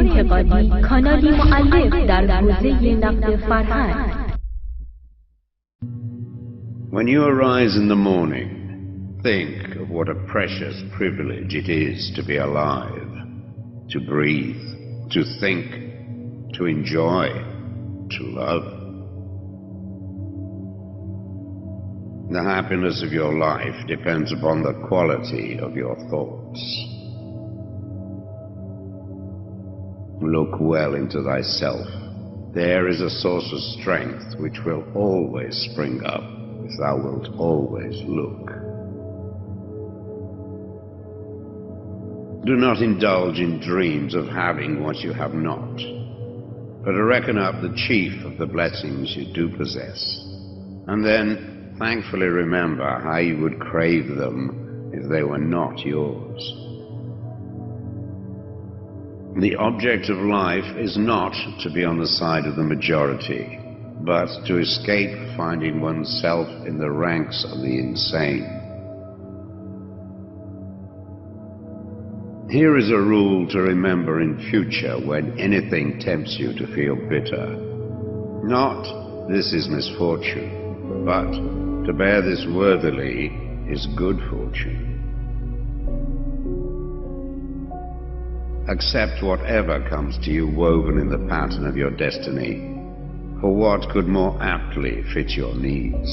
انتقادی، کانالی مؤلف در حوزه نقد فرهنگ. When you arise in the morning, think of what a precious privilege it is to be alive, to breathe, to think, to enjoy, to love. The happiness of your life depends upon the quality of your thoughts. Look well into thyself. There is a source of strength which will always spring up if thou wilt always look. Do not indulge in dreams of having what you have not, but reckon up the chief of the blessings you do possess, and then thankfully remember how you would crave them if they were not yours. The object of life is not to be on the side of the majority, but to escape finding oneself in the ranks of the insane. Here is a rule to remember in future when anything tempts you to feel bitter. Not, this is misfortune, but to bear this worthily is good fortune. Accept whatever comes to you woven in the pattern of your destiny, for what could more aptly fit your needs?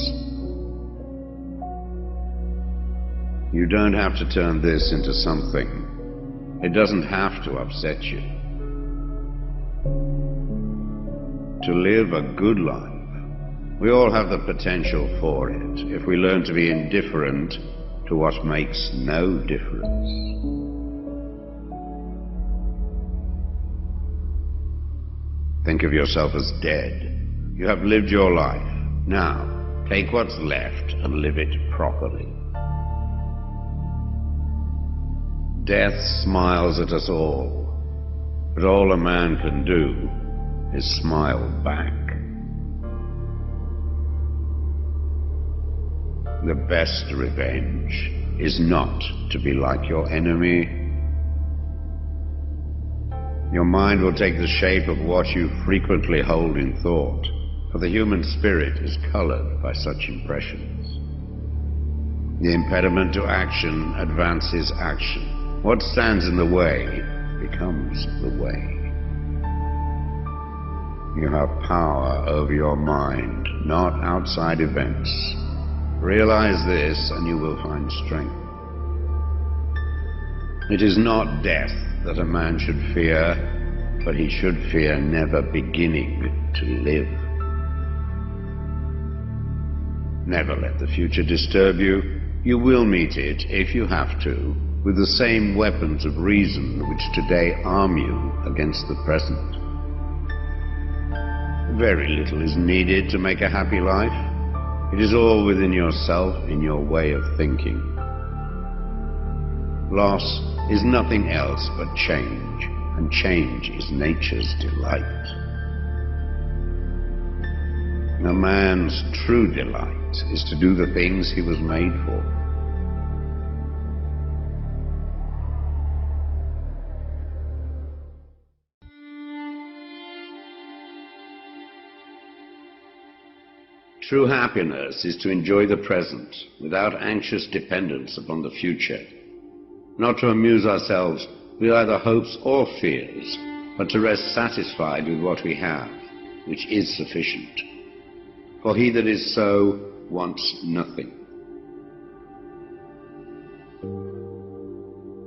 You don't have to turn this into something. It doesn't have to upset you. To live a good life, we all have the potential for it if we learn to be indifferent to what makes no difference. Think of yourself as dead. You have lived your life. Now, take what's left and live it properly. Death smiles at us all, but all a man can do is smile back. The best revenge is not to be like your enemy. Your mind will take the shape of what you frequently hold in thought, for the human spirit is colored by such impressions. The impediment to action advances action. What stands in the way becomes the way. You have power over your mind, not outside events. Realize this and you will find strength. It is not death that a man should fear, but he should fear never beginning to live. Never let the future disturb you. You will meet it, if you have to, with the same weapons of reason which today arm you against the present. Very little is needed to make a happy life. It is all within yourself, in your way of thinking. Loss is nothing else but change, and change is nature's delight. A man's true delight is to do the things he was made for. True happiness is to enjoy the present without anxious dependence upon the future. Not to amuse ourselves with either hopes or fears, but to rest satisfied with what we have, which is sufficient. For he that is so wants nothing.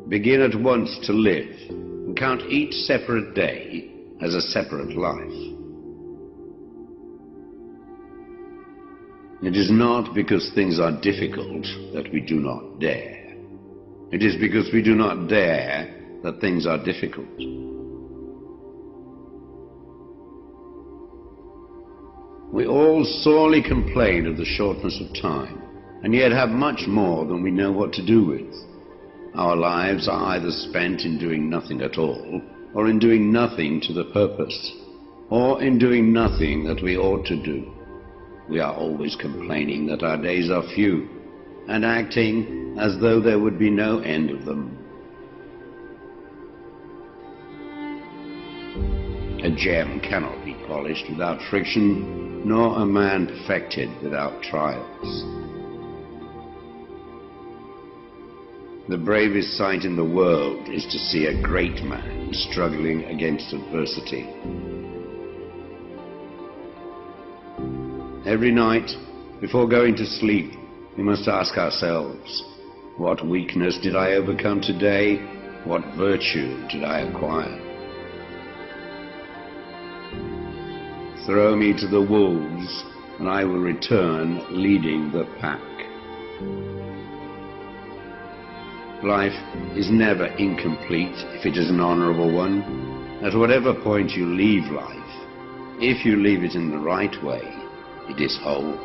Begin at once to live, and count each separate day as a separate life. It is not because things are difficult that we do not dare. It is because we do not dare that things are difficult. We all sorely complain of the shortness of time, and yet have much more than we know what to do with. Our lives are either spent in doing nothing at all, or in doing nothing to the purpose, or in doing nothing that we ought to do. We are always complaining that our days are few, and acting as though there would be no end of them. A gem cannot be polished without friction, nor a man perfected without trials. The bravest sight in the world is to see a great man struggling against adversity. Every night, before going to sleep, we must ask ourselves, what weakness did I overcome today? What virtue did I acquire? Throw me to the wolves, and I will return leading the pack. Life is never incomplete if it is an honorable one. At whatever point you leave life, if you leave it in the right way, it is whole.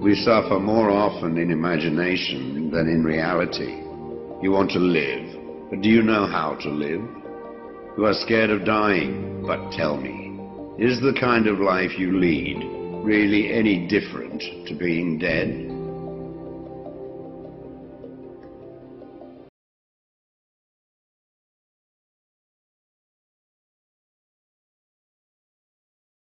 We suffer more often in imagination than in reality. You want to live, but do you know how to live? You are scared of dying, but tell me, is the kind of life you lead really any different to being dead?